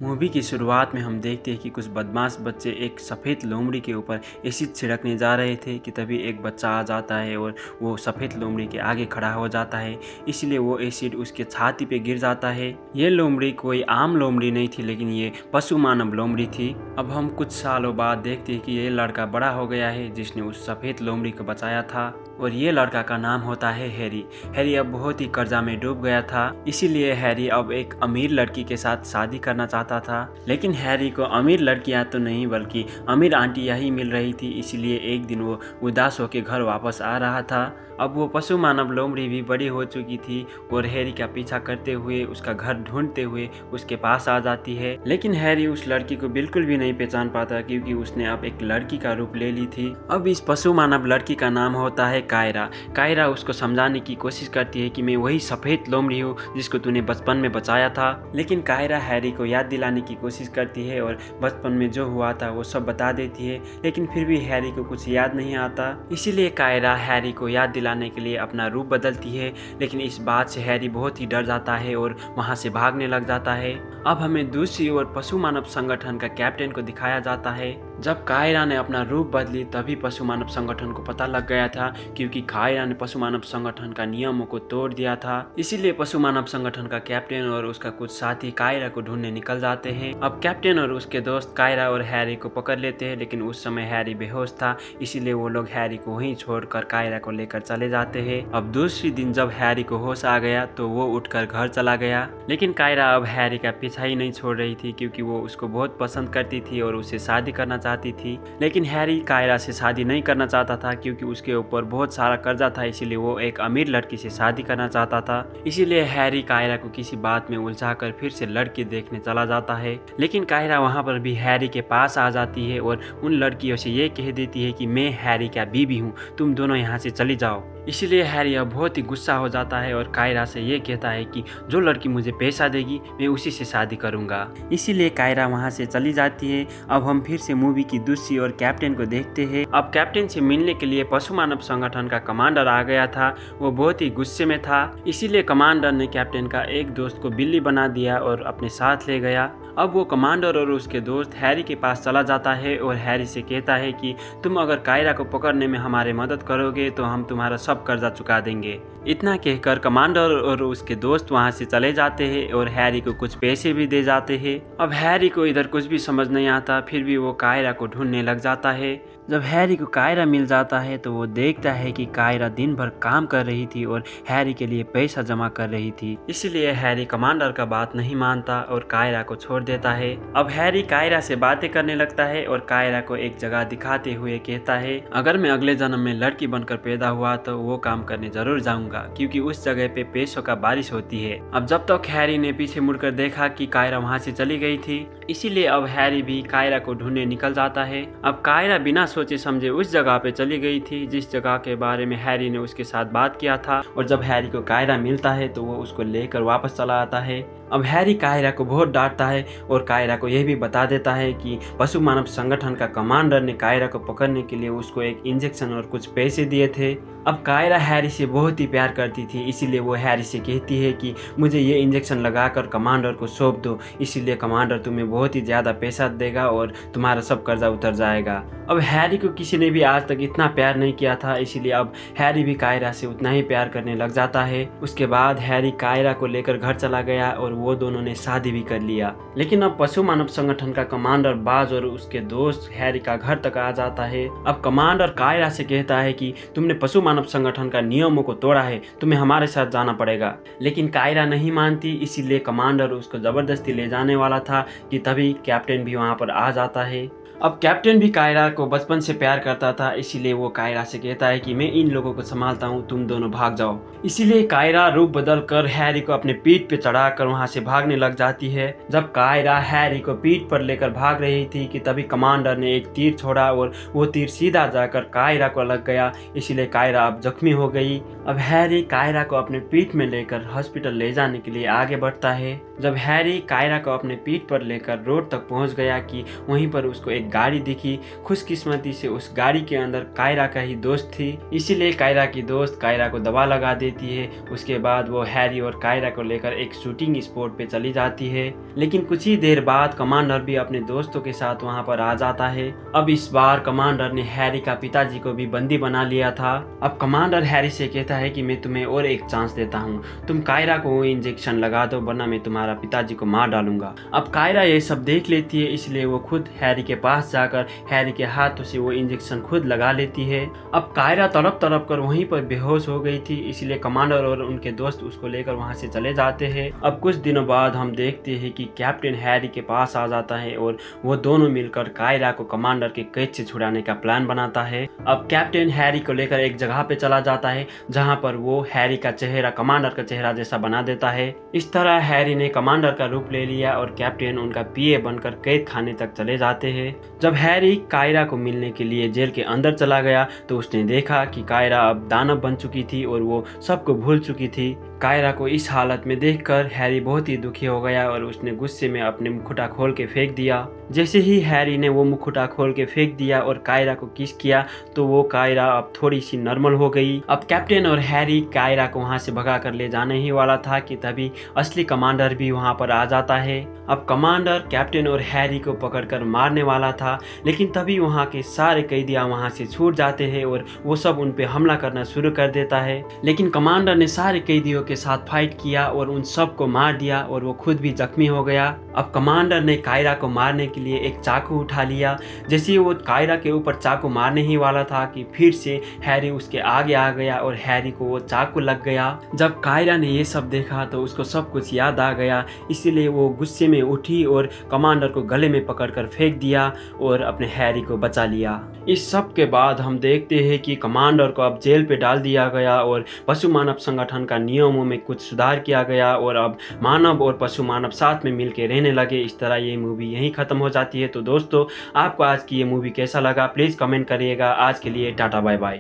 Movie की शुरुआत में हम देखते हैं कि कुछ बदमाश बच्चे एक सफ़ेद लोमड़ी के ऊपर एसिड छिड़कने जा रहे थे कि तभी एक बच्चा आ जाता है और वो सफ़ेद लोमड़ी के आगे खड़ा हो जाता है। इसलिए वो एसिड उसके छाती पे गिर जाता है। ये लोमड़ी कोई आम लोमड़ी नहीं थी, लेकिन ये पशु मानव लोमड़ी थी। अब हम कुछ सालों बाद देखते हैं कि ये लड़का बड़ा हो गया है जिसने उस सफ़ेद लोमड़ी को बचाया था, और ये लड़का का नाम होता है हैरी। हैरी अब बहुत ही कर्जा में डूब गया था, इसीलिए हैरी अब एक अमीर लड़की के साथ शादी करना चाहता था। लेकिन हैरी को अमीर लड़कियां तो नहीं बल्कि अमीर आंटियां ही मिल रही थी, इसलिए एक दिन वो उदास होकर घर वापस आ रहा था। अब वो पशु मानव लोमड़ी भी बड़ी हो चुकी थी और हैरी का पीछा करते हुए उसका घर ढूंढते हुए उसके पास आ जाती है। लेकिन हैरी उस लड़की को बिल्कुल भी नहीं पहचान पाता, क्योंकि उसने अब एक लड़की का रूप ले ली थी। अब इस पशु मानव लड़की का नाम होता है कायरा। कायरा उसको समझाने की कोशिश करती है कि मैं वही सफ़ेद लोमड़ी हूँ जिसको तूने बचपन में बचाया था। लेकिन कायरा हैरी को याद दिलाने की कोशिश करती है और बचपन में जो हुआ था वो सब बता देती है, लेकिन फिर भी हैरी को कुछ याद नहीं आता। इसीलिए कायरा हैरी को याद दिलाने के लिए अपना रूप बदलती है, लेकिन इस बात से हैरी बहुत ही डर जाता है और वहाँ से भागने लग जाता है। अब हमें दूसरी ओर पशु मानव संगठन का कैप्टन को दिखाया जाता है। जब कायरा ने अपना रूप बदली तभी पशु मानव संगठन को पता लग गया था, क्योंकि कायरा ने पशु मानव संगठन का नियमों को तोड़ दिया था। इसीलिए पशु मानव संगठन का कैप्टन और उसका कुछ साथी कायरा को ढूंढने निकल जाते हैं। अब कैप्टन और उसके दोस्त कायरा और हैरी को पकड़ लेते हैं, लेकिन उस समय हैरी बेहोश था, इसीलिए वो लोग हैरी को वहीं छोड़कर कायरा को लेकर चले जाते हैं। अब दूसरी दिन जब हैरी को होश आ गया तो वो उठकर घर चला गया, लेकिन कायरा अब हैरी का पीछा ही नहीं छोड़ रही थी, क्योंकि वो उसको बहुत पसंद करती थी और उसे शादी करना चाहती थी। लेकिन हैरी कायरा से शादी नहीं करना चाहता था, क्योंकि उसके ऊपर बहुत सारा कर्जा था, इसीलिए वो एक अमीर लड़की से शादी करना चाहता था। इसीलिए हैरी कायरा को किसी बात में उलझाकर फिर से लड़की देखने चला जाता है। लेकिन कायरा वहाँ पर भी हैरी के पास आ जाती है और उन लड़कियों से ये कह देती है कि मैं हैरी का बीवी हूँ, तुम दोनों यहाँ से चली जाओ। इसीलिए हैरी अब बहुत ही गुस्सा हो जाता है और कायरा से ये कहता है कि जो लड़की मुझे पैसा देगी मैं उसी से शादी करूंगा। इसीलिए कायरा वहाँ से चली जाती है। अब हम फिर से मूवी की दूसरी ओर कैप्टन को देखते हैं। अब कैप्टन से मिलने के लिए पशु मानव संगठन का कमांडर आ गया था। वो बहुत ही गुस्से में था, इसीलिए कमांडर ने कैप्टन का एक दोस्त को बिल्ली बना दिया और अपने साथ ले गया। अब वो कमांडर और उसके दोस्त हैरी के पास चला जाता है और हैरी से कहता है कि तुम अगर कायरा को पकड़ने में हमारी मदद करोगे तो हम तुम्हारा सब कर्जा चुका देंगे। इतना कहकर कमांडर और उसके दोस्त वहां से चले जाते हैं और हैरी को कुछ पैसे भी दे जाते हैं। अब हैरी को इधर कुछ भी समझ नहीं आता, फिर भी वो कायरा को ढूंढने लग जाता है। जब हैरी को कायरा मिल जाता है तो वो देखता है कि कायरा दिन भर काम कर रही थी और हैरी के लिए पैसा जमा कर रही थी। इसलिए हैरी कमांडर का बात नहीं मानता और कायरा को छोड़ देता है। अब हैरी कायरा से बातें करने लगता है और कायरा को एक जगह दिखाते हुए कहता है, अगर मैं अगले जन्म में लड़की बनकर पैदा हुआ तो वो काम करने जरूर जाऊंगा, क्योंकि उस जगह पे पैसों का बारिश होती है। अब जब तक हैरी ने पीछे मुड़कर देखा कि कायरा वहाँ से चली गई थी, इसीलिए अब हैरी भी कायरा को ढूंढने निकल जाता है। अब कायरा बिना सोचे समझे उस जगह पे चली गई थी जिस जगह के बारे में हैरी ने उसके साथ बात किया था, और जब हैरी को कायरा मिलता है तो वो उसको लेकर वापस चला आता है। अब हैरी कायरा को बहुत डांटता है और कायरा को यह भी बता देता है कि पशु मानव संगठन का कमांडर ने कायरा को पकड़ने के लिए उसको एक इंजेक्शन और कुछ पैसे दिए थे। अब कायरा हैरी से बहुत ही प्यार करती थी, इसीलिए वो हैरी से कहती है कि मुझे ये इंजेक्शन लगाकर कमांडर को सौंप दो, इसीलिए कमांडर तुम्हें बहुत ही ज़्यादा पैसा देगा और तुम्हारा सब कर्जा उतर जाएगा। अब हैरी को किसी ने भी आज तक इतना प्यार नहीं किया था, इसीलिए अब हैरी भी कायरा से उतना ही प्यार करने लग जाता है। उसके बाद हैरी कायरा को लेकर घर चला गया और वो दोनों ने शादी भी कर लिया। लेकिन अब पशु मानव संगठन का कमांडर बाज और उसके दोस्त हैरी का घर तक आ जाता है। अब कमांडर कायरा से कहता है कि तुमने पशु मानव संगठन का नियमों को तोड़ा है, तुम्हें हमारे साथ जाना पड़ेगा। लेकिन कायरा नहीं मानती, इसीलिए कमांडर उसको जबरदस्ती ले जाने वाला था कि तभी कैप्टन भी वहां पर आ जाता है। अब कैप्टन भी कायरा को बचपन से प्यार करता था, इसीलिए वो कायरा से कहता है कि मैं इन लोगों को संभालता हूँ, तुम दोनों भाग जाओ। इसीलिए कायरा रूप बदल कर हैरी को अपने पीठ पे चढ़ाकर वहाँ से भागने लग जाती है। जब कायरा हैरी को पीठ पर लेकर भाग रही थी कि तभी कमांडर ने एक तीर छोड़ा और वो तीर सीधा जाकर कायरा को लग गया, इसीलिए कायरा अब जख्मी हो गई। अब हैरी कायरा को अपने पीठ में लेकर हॉस्पिटल ले जाने के लिए आगे बढ़ता है। जब हैरी कायरा को अपने पीठ पर लेकर रोड तक पहुँच गया कि वहीं पर उसको एक एक गाड़ी दिखी। खुशकिस्मती से उस गाड़ी के अंदर कायरा का ही दोस्त थी, इसीलिए कायरा की दोस्त कायरा को दवा लगा देती है। उसके बाद वो हैरी और कायरा को लेकर एक शूटिंग स्पॉट पे चली जाती है। लेकिन कुछ ही देर बाद कमांडर भी अपने दोस्तों के साथ वहाँ पर आ जाता है। अब इस बार कमांडर ने हैरी का पिताजी को भी बंदी बना लिया था। अब कमांडर हैरी से कहता है कि मैं तुम्हें और एक चांस देता हूँ, तुम कायरा को वो इंजेक्शन लगा दो वरना मैं तुम्हारा पिताजी को मार डालूंगा। अब कायरा ये सब देख लेती है, इसलिए वो खुद हैरी के पास जाकर हैरी के हाथों से वो इंजेक्शन खुद लगा लेती है। अब कायरा तड़प तड़प कर वहीं पर बेहोश हो गई थी, इसलिए कमांडर और उनके दोस्त उसको लेकर वहां से चले जाते हैं। अब कुछ दिनों बाद हम देखते हैं कि कैप्टन हैरी के पास आ जाता है और वो दोनों मिलकर कायरा को कमांडर के कैद से छुड़ाने का प्लान बनाता है। अब कैप्टन हैरी को लेकर एक जगह पे चला जाता है जहाँ पर वो हैरी का चेहरा कमांडर का चेहरा जैसा बना देता है। इस तरह हैरी ने कमांडर का रूप ले लिया और कैप्टन उनका पीए बनकर कैद खाने तक चले जाते हैं। जब हैरी कायरा को मिलने के लिए जेल के अंदर चला गया तो उसने देखा कि कायरा अब दानव बन चुकी थी और वो सबको भूल चुकी थी। कायरा को इस हालत में देखकर हैरी बहुत ही दुखी हो गया और उसने गुस्से में अपने मुखौटा खोल के फेंक दिया। जैसे ही हैरी ने वो मुखौटा खोल के फेंक दिया और कायरा को किस किया तो वो कायरा अब थोड़ी सी नॉर्मल हो गई। अब कैप्टन और हैरी कायरा को वहां से भगा कर ले जाने ही वाला था कि तभी असली कमांडर भी वहां पर आ जाता है। अब कमांडर कैप्टन और हैरी को पकड़कर मारने वाला था, लेकिन तभी वहां के सारे कैदियां वहां से छूट जाते हैं और वो सब उन पे हमला करना शुरू कर देता है। लेकिन कमांडर ने सारे कैदियों के साथ फाइट किया और उन सब को मार दिया और वो खुद भी जख्मी हो गया। अब कमांडर ने कायरा को मारने के लिए एक चाकू उठा लिया। जैसे ही वो कायरा के ऊपर चाकू मारने ही वाला था कि फिर से हैरी उसके आगे आ गया और हैरी को वो चाकू लग गया। जब कायरा ने ये सब देखा तो उसको सब कुछ याद आ गया, इसीलिए वो गुस्से में उठी और कमांडर को गले में पकड़कर फेंक दिया और अपने हैरी को बचा लिया। इस सब के बाद हम देखते हैं कि कमांडर को अब जेल पे डाल दिया गया और पशु मानव संगठन का नियमों में कुछ सुधार किया गया और अब मानव और पशु मानव साथ में मिलकर रहने लगे। इस तरह ये मूवी यहीं खत्म हो जाती है। तो दोस्तों, आपको आज की ये मूवी कैसा लगा प्लीज़ कमेंट करिएगा। आज के लिए टाटा बाय बाय।